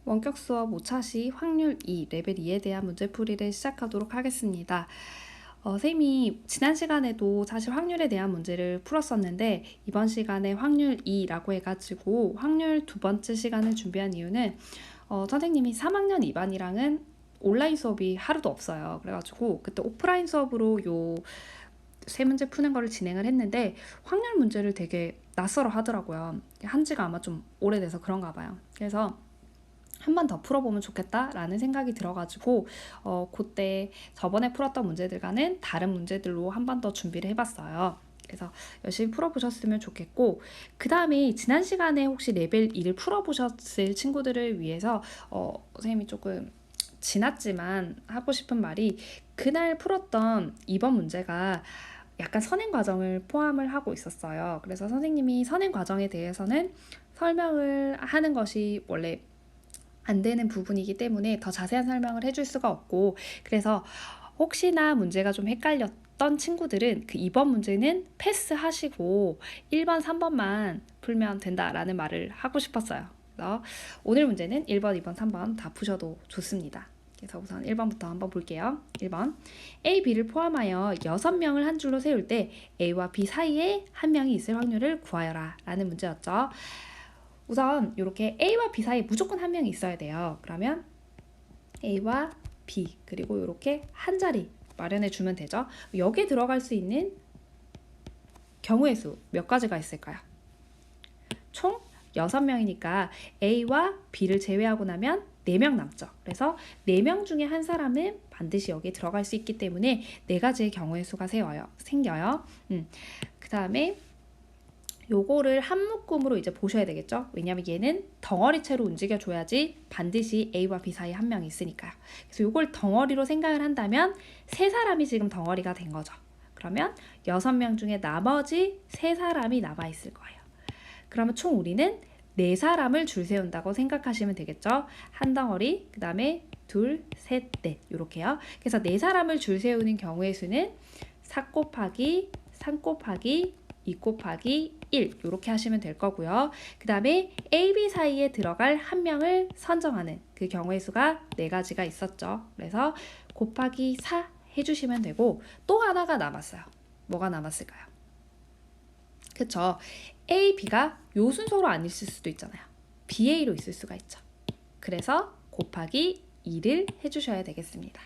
원격 수업 5차시 확률 2, 레벨 2에 대한 문제풀이를 시작하도록 하겠습니다. 쌤이 지난 시간에도 사실 확률에 대한 문제를 풀었었는데 이번 시간에 확률 2라고 해가지고 확률 두 번째 시간을 준비한 이유는 선생님이 3학년 2반이랑은 온라인 수업이 하루도 없어요. 그래가지고 그때 오프라인 수업으로 요 세 문제 푸는 거를 진행을 했는데 확률 문제를 되게 낯설어 하더라고요. 한 지가 아마 좀 오래돼서 그런가 봐요. 그래서 한 번 더 풀어보면 좋겠다라는 생각이 들어가지고 그때 저번에 풀었던 문제들과는 다른 문제들로 한 번 더 준비를 해봤어요. 그래서 열심히 풀어보셨으면 좋겠고, 그 다음에 지난 시간에 혹시 레벨 2를 풀어보셨을 친구들을 위해서 선생님이 조금 지났지만 하고 싶은 말이, 그날 풀었던 이번 문제가 약간 선행 과정을 포함을 하고 있었어요. 그래서 선생님이 선행 과정에 대해서는 설명을 하는 것이 원래 안 되는 부분이기 때문에 더 자세한 설명을 해줄 수가 없고, 그래서 혹시나 문제가 좀 헷갈렸던 친구들은 그 2번 문제는 패스하시고 1번, 3번만 풀면 된다라는 말을 하고 싶었어요. 그래서 오늘 문제는 1번, 2번, 3번 다 푸셔도 좋습니다. 그래서 우선 1번부터 한번 볼게요. 1번, A, B를 포함하여 6명을 한 줄로 세울 때 A와 B 사이에 한 명이 있을 확률을 구하여라 라는 문제였죠. 우선 이렇게 A와 B 사이에 무조건 한 명이 있어야 돼요. 그러면 A와 B 그리고 이렇게 한 자리 마련해 주면 되죠. 여기에 들어갈 수 있는 경우의 수 몇 가지가 있을까요? 총 6명이니까 A와 B를 제외하고 나면 4명 남죠. 그래서 4명 중에 한 사람은 반드시 여기에 들어갈 수 있기 때문에 4가지의 경우의 수가 생겨요. 그 다음에 요거를 한 묶음으로 이제 보셔야 되겠죠. 왜냐면 얘는 덩어리채로 움직여줘야지 반드시 A와 B 사이에 한 명이 있으니까요. 그래서 요걸 덩어리로 생각을 한다면 세 사람이 지금 덩어리가 된 거죠. 그러면 6명 중에 나머지 3사람이 남아있을 거예요. 그러면 총 우리는 4사람을 줄 세운다고 생각하시면 되겠죠. 한 덩어리, 그 다음에 둘, 셋, 넷 이렇게요. 그래서 4사람을 줄 세우는 경우의 수는 4 곱하기 3 곱하기 2 곱하기 1 이렇게 하시면 될 거고요. 그 다음에 A, B 사이에 들어갈 한 명을 선정하는 그 경우의 수가 4가지가 있었죠. 그래서 곱하기 4 해주시면 되고, 또 하나가 남았어요. 뭐가 남았을까요? 그쵸? A, B가 요 순서로 안 있을 수도 있잖아요. BA로 있을 수가 있죠. 그래서 곱하기 2를 해주셔야 되겠습니다.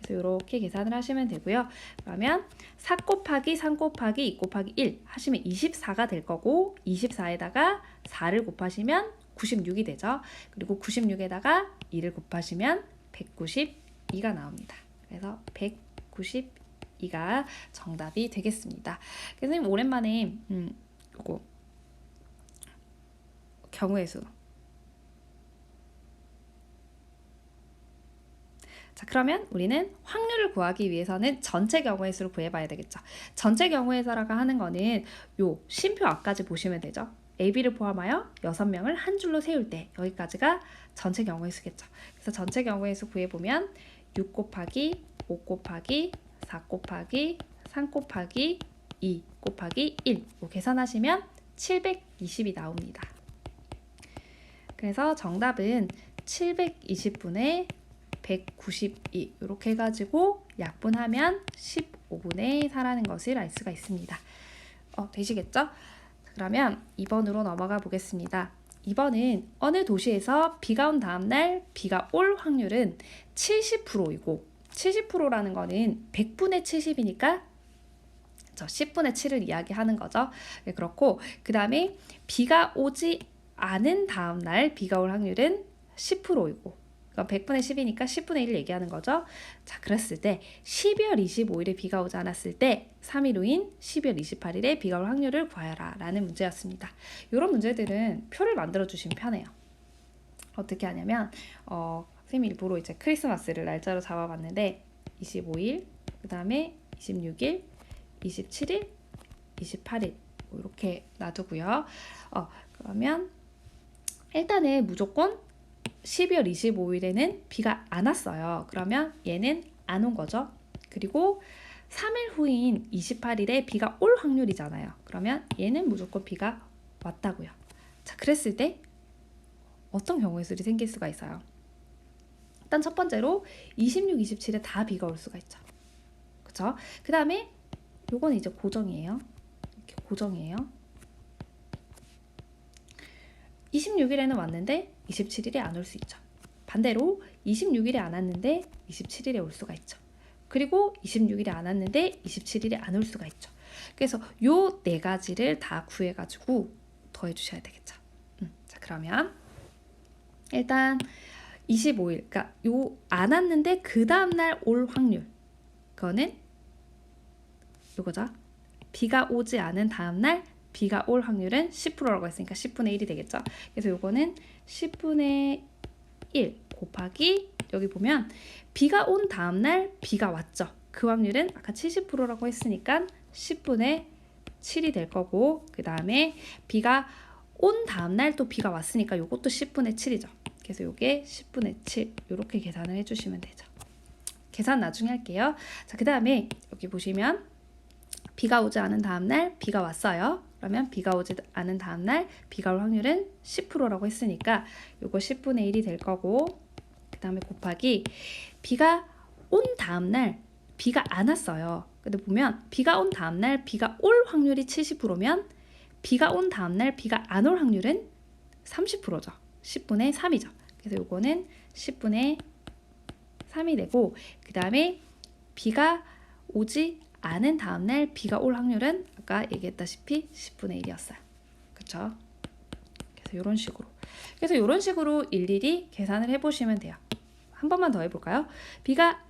그래서 이렇게 계산을 하시면 되고요. 그러면 4 곱하기 3 곱하기 2 곱하기 1 하시면 24가 될 거고, 24에다가 4를 곱하시면 96이 되죠. 그리고 96에다가 2를 곱하시면 192가 나옵니다. 그래서 192가 정답이 되겠습니다. 선생님 오랜만에 요거 경우의 수. 자, 그러면 우리는 확률을 구하기 위해서는 전체 경우의 수를 구해봐야 되겠죠. 전체 경우의 수라고 하는 거는 요 쉼표 앞까지 보시면 되죠. A, B를 포함하여 6명을 한 줄로 세울 때 여기까지가 전체 경우의 수겠죠. 그래서 전체 경우의 수 구해보면 6 곱하기 5 곱하기 4 곱하기 3 곱하기 2 곱하기 1 계산하시면 720이 나옵니다. 그래서 정답은 720분의 192 이렇게 해가지고 약분하면 15분의 4라는 것을 알 수가 있습니다. 되시겠죠? 그러면 2번으로 넘어가 보겠습니다. 2번은 어느 도시에서 비가 온 다음날 비가 올 확률은 70%이고 70%라는 거는 100분의 70이니까 10분의 7을 이야기하는 거죠. 그렇고 그 다음에 비가 오지 않은 다음날 비가 올 확률은 10%이고 100분의 10이니까 10분의 1을 얘기하는 거죠. 자, 그랬을 때 12월 25일에 비가 오지 않았을 때 3일 후인 12월 28일에 비가 올 확률을 구하여라 라는 문제였습니다. 이런 문제들은 표를 만들어 주시면 편해요. 어떻게 하냐면 선생님이 일부러 이제 크리스마스를 날짜로 잡아봤는데 25일, 그 다음에 26일, 27일, 28일 이렇게 놔두고요. 그러면 일단은 무조건 12월 25일에는 비가 안 왔어요. 그러면 얘는 안 온 거죠. 그리고 3일 후인 28일에 비가 올 확률이잖아요. 그러면 얘는 무조건 비가 왔다고요. 자, 그랬을 때 어떤 경우의 수들이 생길 수가 있어요. 일단 첫 번째로 26, 27에 다 B가 올 수가 있죠. 그쵸? 그 다음에 요건 이제 고정이에요. 이렇게 고정이에요. 26일에는 왔는데 27일에 안 올 수 있죠. 반대로 26일에 안 왔는데 27일에 올 수가 있죠. 그리고 26일에 안 왔는데 27일에 안 올 수가 있죠. 그래서 요 네 가지를 다 구해가지고 더해 주셔야 되겠죠. 자, 그러면 일단 25일, 그러니까 요 안 왔는데 그 다음날 올 확률, 그거는 요거죠. 비가 오지 않은 다음날 비가 올 확률은 10%라고 했으니까 10분의 1이 되겠죠. 그래서 요거는 10분의 1 곱하기, 여기 보면 비가 온 다음날 비가 왔죠. 그 확률은 아까 70%라고 했으니까 10분의 7이 될 거고, 그 다음에 비가 온 다음날 또 비가 왔으니까 요것도 10분의 7이죠. 그래서 요게 10분의 7 이렇게 계산을 해주시면 되죠. 계산 나중에 할게요. 자, 그 다음에 여기 보시면 비가 오지 않은 다음날 비가 왔어요. 그러면 비가 오지 않은 다음날 비가 올 확률은 10%라고 했으니까 요거 10분의 1이 될 거고, 그 다음에 곱하기 비가 온 다음날 비가 안 왔어요. 근데 보면 비가 온 다음날 비가 올 확률이 70%면 비가 온 다음날 비가 안 올 확률은 30%죠. 10분의 3이죠. 그래서 요거는 10분의 3이 되고, 그 다음에 비가 오지 않은 다음날 비가 올 확률은 아까 얘기했다시피 10분의 1이었어요. 그쵸? 그래서 이런 식으로. 그래서 이런 식으로 일일이 계산을 해보시면 돼요. 한 번만 더 해볼까요? 비가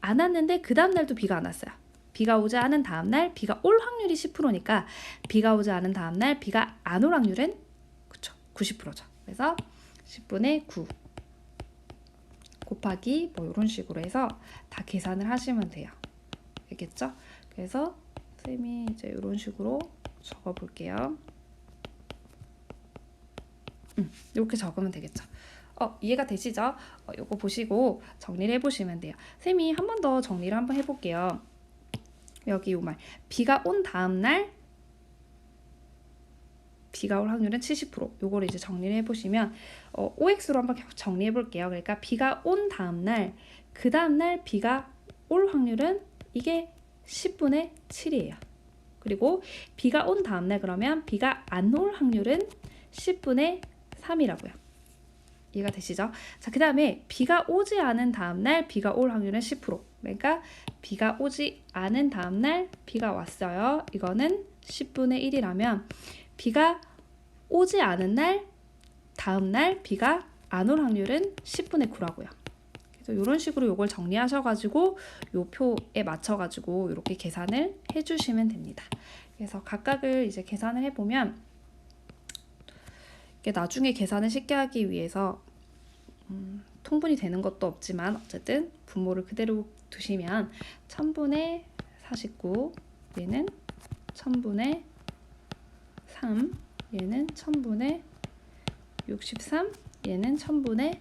안 왔는데 그 다음날도 비가 안 왔어요. 비가 오지 않은 다음날 비가 올 확률이 10%니까 비가 오지 않은 다음날 비가 안 올 확률은 그쵸? 90%죠. 그래서 10분의 9 곱하기 뭐 이런 식으로 해서 다 계산을 하시면 돼요. 알겠죠? 그래서 쌤이 이제 이런 식으로 적어 볼게요. 이렇게 적으면 되겠죠. 이해가 되시죠? 이거 보시고 정리를 해보시면 돼요. 쌤이 한 번 더 정리를 한번 해볼게요. 여기 요 말, 비가 온 다음날 비가 올 확률은 70%. 요거를 이제 정리를 해보시면 OX로 한번 정리해 볼게요. 그러니까 비가 온 다음날 그 다음날 비가 올 확률은 이게 10분의 7이에요. 그리고 비가 온 다음날 그러면 비가 안 올 확률은 10분의 3이라고요. 이해가 되시죠? 자, 그 다음에 비가 오지 않은 다음날 비가 올 확률은 10%. 그러니까 비가 오지 않은 다음날 비가 왔어요. 이거는 10분의 1이라면 비가 오지 않은 날 다음날 비가 안 올 확률은 10분의 9라고요. 그래서 이런 식으로 이걸 정리하셔가지고 요 표에 맞춰가지고 이렇게 계산을 해주시면 됩니다. 그래서 각각을 이제 계산을 해보면 이게 나중에 계산을 쉽게 하기 위해서 통분이 되는 것도 없지만 어쨌든 분모를 그대로 두시면 1000분의 49 얘는 1000분의 3 얘는 1000분의 63 얘는 1000분의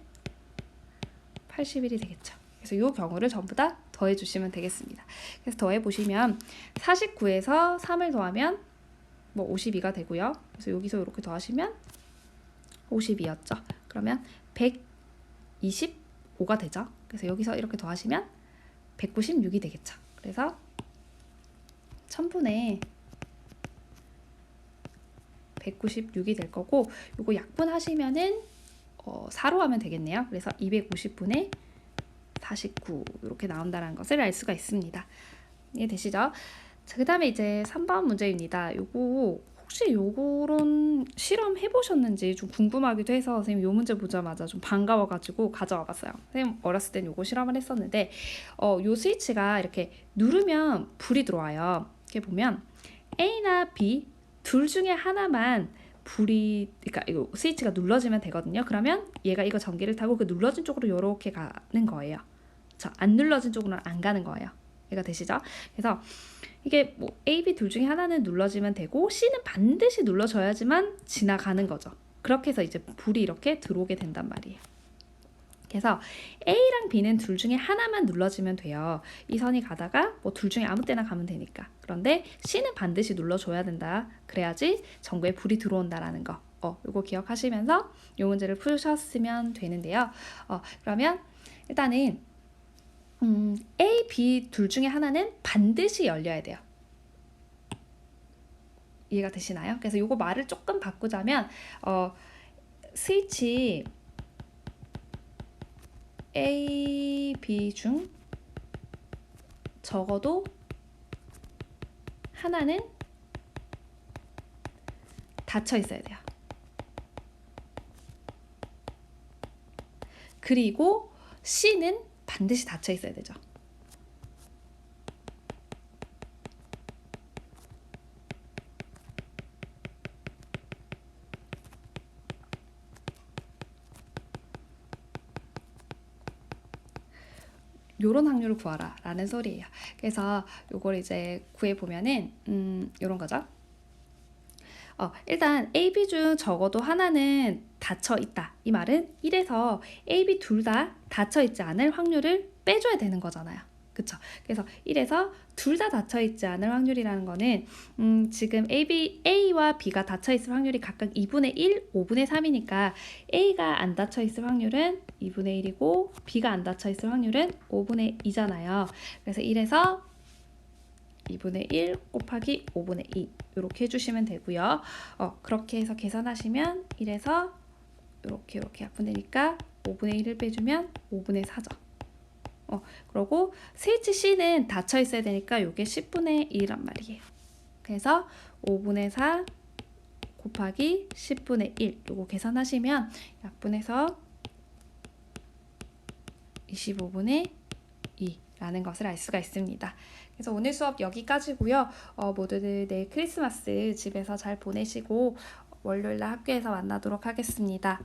81이 되겠죠. 그래서 이 경우를 전부 다 더해 주시면 되겠습니다. 그래서 더해 보시면 49에서 3을 더하면 뭐 52가 되고요. 그래서 여기서 이렇게 더하시면 52였죠. 그러면 125가 되죠. 그래서 여기서 이렇게 더하시면 196이 되겠죠. 그래서 1000분의 196이 될 거고, 요거 약분하시면은 4로 하면 되겠네요. 그래서 250분의 49 이렇게 나온다는 것을 알 수가 있습니다. 이해되시죠? 자, 그 다음에 이제 3번 문제입니다. 요거 혹시 요런 실험 해보셨는지 좀 궁금하기도 해서 선생님 요 문제 보자마자 좀 반가워가지고 가져와 봤어요. 선생님 어렸을 땐 요거 실험을 했었는데 요 스위치가 이렇게 누르면 불이 들어와요. 이렇게 보면 A나 B 둘 중에 하나만 불이, 그러니까 이거 스위치가 눌러지면 되거든요. 그러면 얘가 이거 전기를 타고 그 눌러진 쪽으로 이렇게 가는 거예요. 안 눌러진 쪽으로는 안 가는 거예요. 이해가 되시죠? 그래서 이게 뭐 A, B 둘 중에 하나는 눌러지면 되고 C는 반드시 눌러줘야지만 지나가는 거죠. 그렇게 해서 이제 불이 이렇게 들어오게 된단 말이에요. 그래서 A랑 B는 둘 중에 하나만 눌러지면 돼요. 이 선이 가다가 뭐 둘 중에 아무 때나 가면 되니까. 그런데 C는 반드시 눌러줘야 된다. 그래야지 전구에 불이 들어온다라는 거 이거 기억하시면서 이 문제를 푸셨으면 되는데요. 그러면 일단은 A, B 둘 중에 하나는 반드시 열려야 돼요. 이해가 되시나요? 그래서 이거 말을 조금 바꾸자면 스위치 A, B 중 적어도 하나는 닫혀 있어야 돼요. 그리고 C는 반드시 닫혀 있어야 되죠. 요런 확률을 구하라 라는 소리예요. 그래서 요걸 이제 구해보면은 요런 거죠. 일단 A, B 중 적어도 하나는 닫혀 있다. 이 말은 1에서 A, B 둘 다 닫혀 있지 않을 확률을 빼줘야 되는 거잖아요. 그쵸? 그래서 1에서 둘 다 닫혀 있지 않을 확률이라는 거는 지금 A와 B가 닫혀 있을 확률이 각각 2분의 1, 5분의 3이니까 A가 안 닫혀 있을 확률은 2분의 1이고 B가 안 닫혀 있을 확률은 5분의 2잖아요. 그래서 1에서 2분의 1 곱하기 5분의 2 이렇게 해주시면 되고요. 그렇게 해서 계산하시면 1에서 이렇게 약분되니까 5분의 1을 빼주면 5분의 4죠. 그리고 스위치 C는 닫혀 있어야 되니까 이게 10분의 1이란 말이에요. 그래서 5분의 4 곱하기 10분의 1 요거 계산하시면 약분해서 25분의 2라는 것을 알 수가 있습니다. 그래서 오늘 수업 여기까지고요. 모두들 내일 크리스마스 집에서 잘 보내시고 월요일날 학교에서 만나도록 하겠습니다.